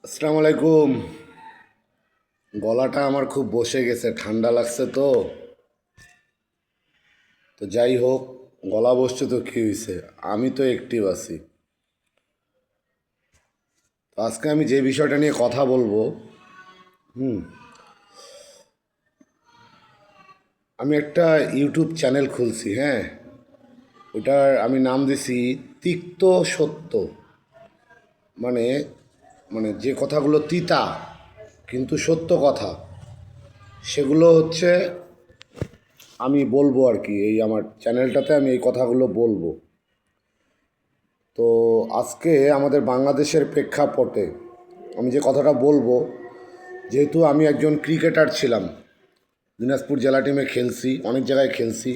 আসসালামু আলাইকুম। গলাটা আমার খুব বসে গেছে, ঠান্ডা লাগছে তো। তো যাই হোক, গলা বসছে তো কী হয়েছে, আমি তো অ্যাক্টিভ আছি। তো আজকে আমি যে বিষয়টা নিয়ে কথা বলবো, আমি একটা ইউটিউব চ্যানেল খুলছি, হ্যাঁ। ওটার আমি নাম দিছি তিক্ত সত্য। মানে মানে যে কথাগুলো তিতা কিন্তু সত্য কথা, সেগুলো হচ্ছে আমি বলবো আর কি। এই আমার চ্যানেলটাতে আমি এই কথাগুলো বলবো। তো আজকে আমাদের বাংলাদেশের প্রেক্ষাপটে আমি যে কথাটা বলবো, যেহেতু আমি একজন ক্রিকেটার ছিলাম, দিনাজপুর জেলা টিমে খেলছি, অনেক জায়গায় খেলছি,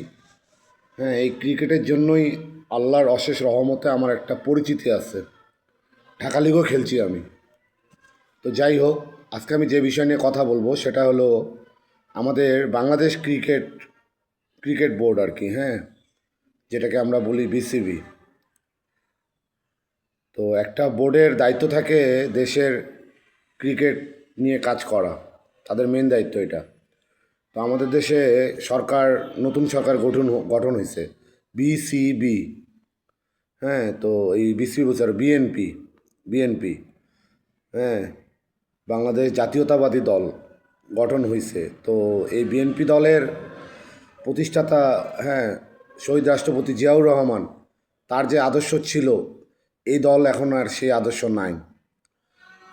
হ্যাঁ। এই ক্রিকেটের জন্যই আল্লাহর অশেষ রহমতে আমার একটা পরিচিতি আছে। ঢাকা লিগও খেলছি আমি। তো যাই হোক, আজকে আমি যে বিষয় নিয়ে কথা বলবো সেটা হলো আমাদের বাংলাদেশ ক্রিকেট ক্রিকেট বোর্ড আর কি, হ্যাঁ, যেটাকে আমরা বলি বিসিবি। তো একটা বোর্ডের দায়িত্ব থাকে দেশের ক্রিকেট নিয়ে কাজ করা, তাদের মেন দায়িত্ব এটা। তো আমাদের দেশে সরকার, নতুন সরকার গঠন গঠন হয়েছে, বিসিবি, হ্যাঁ। তো এই বিসিবি বলছে আর বিএনপি, বিএনপি, হ্যাঁ, বাংলাদেশ জাতীয়তাবাদী দল গঠন হয়েছে। তো এই বিএনপি দলের প্রতিষ্ঠাতা, হ্যাঁ, শহীদ রাষ্ট্রপতি জিয়াউর রহমান, তার যে আদর্শ ছিল, এই দল এখন আর সেই আদর্শ নাই,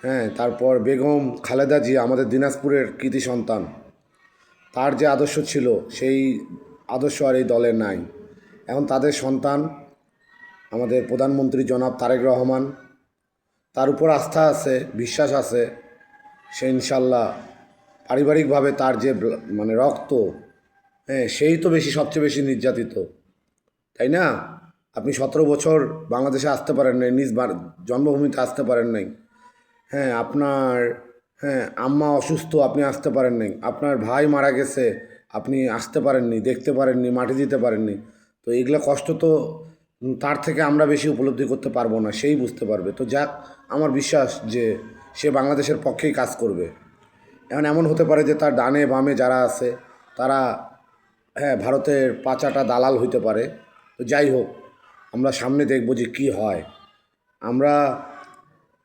হ্যাঁ। তারপর বেগম খালেদা জিয়া, আমাদের দিনাজপুরের কৃতি সন্তান, তার যে আদর্শ ছিল সেই আদর্শ আর এই দলের নাই। এখন তাদের সন্তান আমাদের প্রধানমন্ত্রী জনাব তারেক রহমান, তার উপর আস্থা আছে, বিশ্বাস আছে, সে ইনশাল্লাহ পারিবারিকভাবে তার যে মানে রক্ত, হ্যাঁ, সেই তো বেশি, সবচেয়ে বেশি নির্যাতিত, তাই না? আপনি 17 বছর বাংলাদেশে আসতে পারেন নাই, নিজ জন্মভূমিতে আসতে পারেন নাই, হ্যাঁ। আপনার, হ্যাঁ, আম্মা অসুস্থ, আপনি আসতে পারেন নাই। আপনার ভাই মারা গেছে, আপনি আসতে পারেননি, দেখতে পারেননি, মাটি দিতে পারেননি। তো এগুলো কষ্ট তো তার থেকে আমরা বেশি উপলব্ধি করতে পারবো না, সেই বুঝতে পারবে। তো যাক, আমার বিশ্বাস যে সে বাংলাদেশের পক্ষেই কাজ করবে। এখন এমন হতে পারে যে তার ডানে বামে যারা আছে তারা, হ্যাঁ, ভারতের পাচাটা দালাল হইতে পারে। তো যাই হোক, আমরা সামনে দেখব যে কি হয়। আমরা,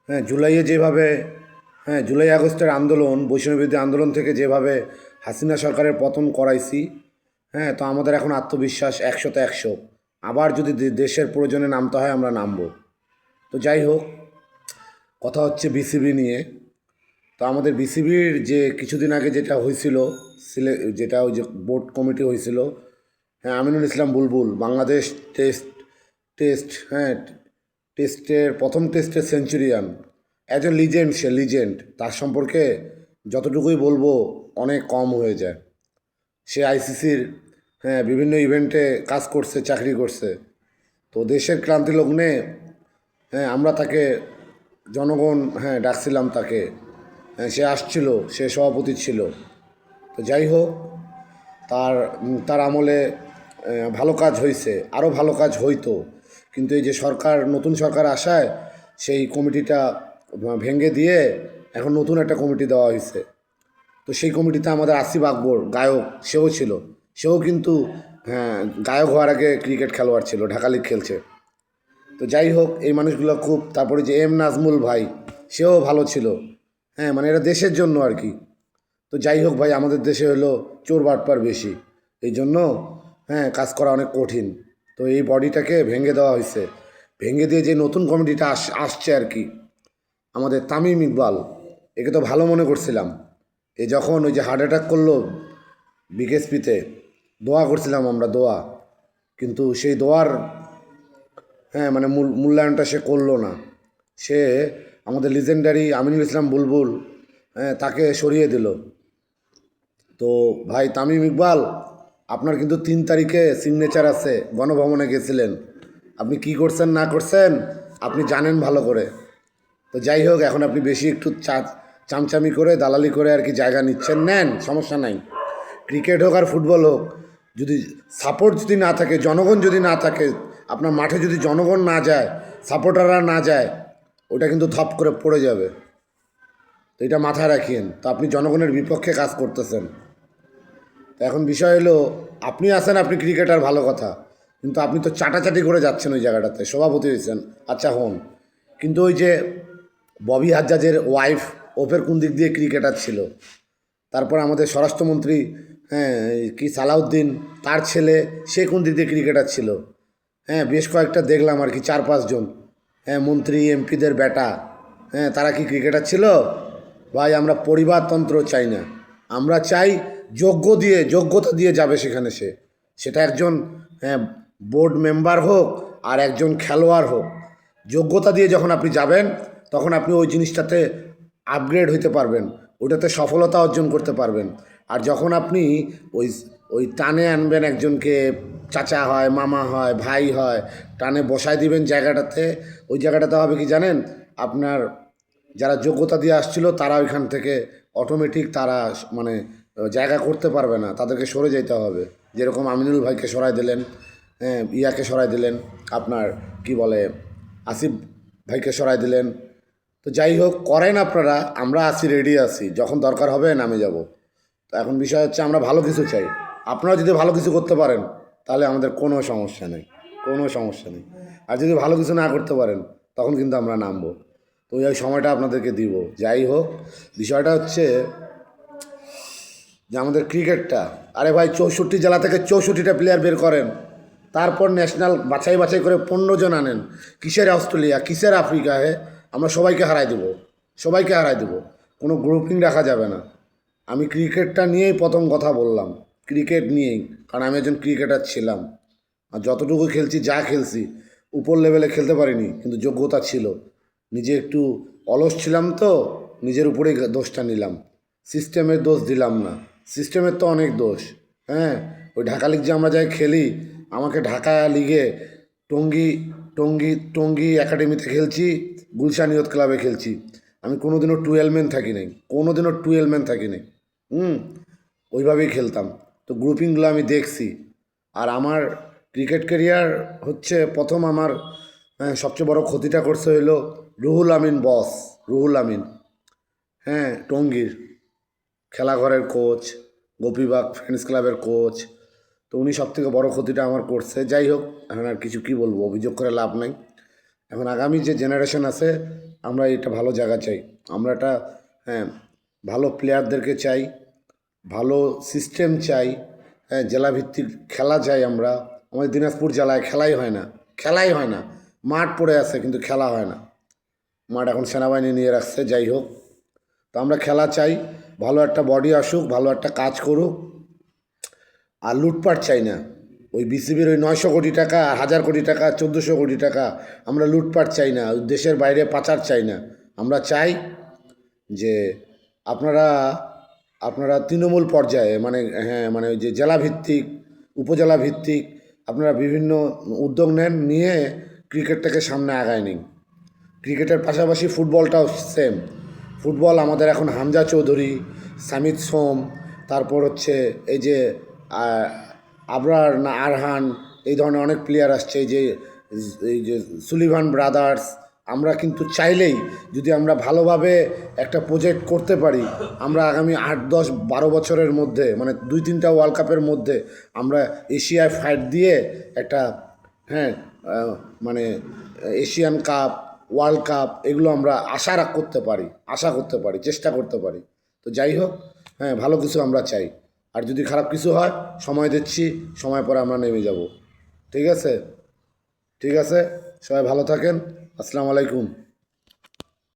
হ্যাঁ, জুলাইয়ে যেভাবে, হ্যাঁ, জুলাই আগস্টের আন্দোলন, বৈষম্যবিরোধী আন্দোলন থেকে যেভাবে হাসিনা সরকারের পতন করাইছি, হ্যাঁ। তো আমাদের এখন আত্মবিশ্বাস 100তে 100। আবার যদি দেশের প্রয়োজনে নামতে হয় আমরা নামবো। তো যাই হোক, কথা হচ্ছে বিসিবি নিয়ে। তো আমাদের বিসিবির যে কিছুদিন আগে যেটা হয়েছিল, যেটা ওই যে বোর্ড কমিটি হয়েছিল, হ্যাঁ, আমিনুল ইসলাম বুলবুল বাংলাদেশ টেস্ট টেস্ট হ্যাঁ, টেস্টের প্রথম টেস্টের centurion, as a legend, say legend. তার সম্পর্কে যতটুকুই বলবো অনেক কম হয়ে যায়। সে আইসিসির, হ্যাঁ, বিভিন্ন ইভেন্টে কাজ করছে, চাকরি করছে। তো দেশের ক্রান্তি লগ্নে, হ্যাঁ, আমরা তাকে, জনগণ, হ্যাঁ, ডাকছিলাম তাকে, হ্যাঁ, সে আসছিল, সে সভাপতি ছিল। তো যাই হোক, তার তার আমলে ভালো কাজ হয়েছে, আরও ভালো কাজ হইতো। কিন্তু এই যে সরকার, নতুন সরকার আসায় সেই কমিটিটা ভেঙে দিয়ে এখন নতুন একটা কমিটি দেওয়া হয়েছে। তো সেই কমিটিতে আমাদের আসিফ আকবর গায়ক, সেও ছিল। সেও কিন্তু, হ্যাঁ, গায়ক হওয়ার আগে ক্রিকেট খেলোয়াড় ছিল, ঢাকা লিগ খেলছে। তো যাই হোক, এই মানুষগুলো খুব, তারপরে যে এম নাজমুল ভাই, সেও ভালো ছিল, হ্যাঁ। মানে এরা দেশের জন্য আর কি। তো যাই হোক ভাই, আমাদের দেশে হলো চোর বাটপার বেশি, এই জন্য, হ্যাঁ, কাজ করা অনেক কঠিন। তো এই বডিটাকে ভেঙে দেওয়া হয়েছে। ভেঙে দিয়ে যে নতুন কমিটিটা আসছে আর কি, আমাদের তামিম ইকবাল, একে তো ভালো মনে করছিলাম। এ যখন ওই যে হার্ট অ্যাটাক করলো বিকেএসপিতে, দোয়া করছিলাম আমরা, দোয়া। কিন্তু সেই দোয়ার, হ্যাঁ, মানে মূল্যায়নটা সে করলো না। সে আমাদের লিজেন্ডারি আমিনুল ইসলাম বুলবুল, হ্যাঁ, তাকে সরিয়ে দিল। তো ভাই তামিম ইকবাল, আপনার কিন্তু 3 তারিখে সিগনেচার আছে, গণভবনে গেছিলেন। আপনি কি করছেন না করছেন আপনি জানেন ভালো করে। তো যাই হোক, এখন আপনি বেশি একটু চামচামি করে, দালালি করে আর কি জায়গা নিচ্ছেন, নেন, সমস্যা নাই। ক্রিকেট হোক আর ফুটবল হোক, যদি সাপোর্ট যদি না থাকে, জনগণ যদি না থাকে, আপনার মাঠে যদি জনগণ না যায়, সাপোর্টাররা না যায়, ওটা কিন্তু থপ করে পড়ে যাবে। এটা মাথায় রাখিয়েন। তো আপনি জনগণের বিপক্ষে কাজ করতেছেন। তো এখন বিষয় হলো, আপনি আছেন, আপনি ক্রিকেটার, ভালো কথা, কিন্তু আপনি তো চাটাচাটি করে যাচ্ছেন ওই জায়গাটাতে, সভাপতি হয়েছেন, আচ্ছা হন, কিন্তু ওই যে ববি হাজ্জাজের ওয়াইফ, ওপের কোন দিক দিয়ে ক্রিকেটার ছিল, তারপর আমাদের স্বরাষ্ট্রমন্ত্রী, হ্যাঁ, কি সালাউদ্দিন, তার ছেলে, সে কোন দিক দিয়ে ক্রিকেটার ছিল, হ্যাঁ, বেশ কয়েকটা দেখলাম আর কি, 4-5 জন, হ্যাঁ, মন্ত্রী এমপিদের বেটা, হ্যাঁ, তারা কি ক্রিকেটার ছিল? ভাই, আমরা পরিবারতন্ত্র চাই না, আমরা চাই যোগ্যতা দিয়ে যাবে সেখানে, সেটা একজন, হ্যাঁ, বোর্ড মেম্বার হোক আর একজন খেলোয়াড় হোক, যোগ্যতা দিয়ে যখন আপনি যাবেন তখন আপনি ওই জিনিসটাতে আপগ্রেড হইতে পারবেন, ওটাতে সফলতা অর্জন করতে পারবেন। আর যখন আপনি ওই ওই টানে আনবেন একজনকে, চাচা হয়, মামা হয়, ভাই হয়, টানে বসায় দিবেন জায়গাটাতে, ওই জায়গাটাতে হবে কি জানেন, আপনার যারা যোগ্যতা দিয়ে আসছিল তারা ওইখান থেকে অটোমেটিক তারা মানে জায়গা করতে পারবে না, তাদেরকে সরে যেতে হবে। যেরকম আমিনুল ভাইকে সরাই দিলেন, হ্যাঁ, ইয়াকে সরাই দিলেন, আপনার কি বলে, আসিফ ভাইকে সরাই দিলেন। তো যাই হোক, করেন আপনারা, আমরা আছি, রেডি আছি, যখন দরকার হবে নামে যাব। তো এখন বিষয় হচ্ছে, আমরা ভালো কিছু চাই, আপনারা যদি ভালো কিছু করতে পারেন তাহলে আমাদের কোনো সমস্যা নেই, কোনো সমস্যা নেই। আর যদি ভালো কিছু না করতে পারেন তখন কিন্তু আমরা নামবো। তো ওই সময়টা আপনাদেরকে দিব। যাই হোক, বিষয়টা হচ্ছে যে আমাদের ক্রিকেটটা, আরে ভাই, 64 জেলা থেকে 64টা প্লেয়ার বের করেন, তারপর ন্যাশনাল বাছাই বাছাই করে 15 জন আনেন। কিসের অস্ট্রেলিয়া, কিসের আফ্রিকা? আমরা সবাইকে হারাই দেবো, সবাইকে হারাই দেবো, কোনো গ্রুপিং রাখা যাবে না। আমি ক্রিকেটটা নিয়েই প্রথম কথা বললাম, ক্রিকেট নিয়েই, কারণ আমি একজন ক্রিকেটার ছিলাম, আর যতটুকু খেলছি, যা খেলছি, উপর লেভেলে খেলতে পারিনি, কিন্তু যোগ্যতা ছিল। নিজে একটু অলস ছিলাম, তো নিজের উপরেই দোষটা নিলাম, সিস্টেমের দোষ দিলাম না। সিস্টেমের তো অনেক দোষ, হ্যাঁ। ওই ঢাকা লিগ যে আমরা যাই খেলি, আমাকে ঢাকা লিগে টঙ্গী টঙ্গী একাডেমিতে খেলছি, গুলশান ইয়ুথ ক্লাবে খেলছি, আমি কোনোদিনও 12 ম্যান থাকি নাই, কোনোদিনও 12 ম্যান থাকি নাই। ওইভাবেই খেলতাম। তো গ্রুপিংগুলো আমি দেখছি। আর আমার ক্রিকেট ক্যারিয়ার হচ্ছে, প্রথম আমার সবচেয়ে বড় ক্ষতিটা করছে হইলো রুহুল আমিন বস, রুহুল আমিন, হ্যাঁ, টঙ্গীর খেলাঘরের কোচ, গোপীবাগ ফ্রেন্ডস ক্লাবের কোচ। তো উনি সবথেকে বড় ক্ষতিটা আমার করছে। যাই হোক, এখন আর কিছু কী বলবো, অভিযোগ করে লাভ নাই। এখন আগামী যে জেনারেশন আছে, আমরা এটা ভালো জায়গা চাই, আমরা একটা, হ্যাঁ, ভালো প্লেয়ারদেরকে চাই, ভালো সিস্টেম চাই, হ্যাঁ, জেলাভিত্তিক খেলা চাই আমরা। আমাদের দিনাজপুর জেলায় খেলাই হয় না, খেলাই হয় না, মাঠ পড়ে আছে কিন্তু খেলা হয় না, মাঠ এখন সেনাবাহিনী নিয়ে রাখছে। যাই হোক, তো আমরা খেলা চাই, ভালো একটা বডি আসুক, ভালো একটা কাজ করুক, আর লুটপাট চাই না। ওই বিসিবির ওই 900 কোটি টাকা, 1000 কোটি টাকা, 1400 কোটি টাকা, আমরা লুটপাট চাই না, দেশের বাইরে পাচার চাই না। আমরা চাই যে আপনারা আপনারা তৃণমূল পর্যায়ে, মানে, হ্যাঁ, মানে ওই যে জেলাভিত্তিক, উপজেলা ভিত্তিক, আপনারা বিভিন্ন উদ্যোগ নেন, নিয়ে ক্রিকেটটাকে সামনে আগায় নিন। ক্রিকেটের পাশাপাশি ফুটবলটাও সেম। ফুটবল আমাদের এখন হামজা চৌধুরী, সামিত সোম, তারপর হচ্ছে এই যে আবরার না আরহান, এই ধরনের অনেক প্লেয়ার আসছে, এই যে সুলিভান ব্রাদার্স। আমরা কিন্তু চাইলেই, যদি আমরা ভালোভাবে একটা প্রজেক্ট করতে পারি, আমরা আগামী 8, 10, 12 বছরের মধ্যে, মানে 2-3টা ওয়ার্ল্ড কাপের মধ্যে আমরা এশিয়ায় ফাইট দিয়ে একটা, হ্যাঁ, মানে এশিয়ান কাপ, ওয়ার্ল্ড কাপ, এগুলো আমরা করতে পারি, করতে পারি, চেষ্টা করতে পারি। তো যাই হোক, হ্যাঁ, ভালো কিছু আমরা চাই। আর যদি খারাপ কিছু হয়, সময় দিচ্ছি, সময় পরে আমরা নেমে যাব। ঠিক আছে, ঠিক আছে, সবাই ভালো থাকেন। আসসালামু আলাইকুম।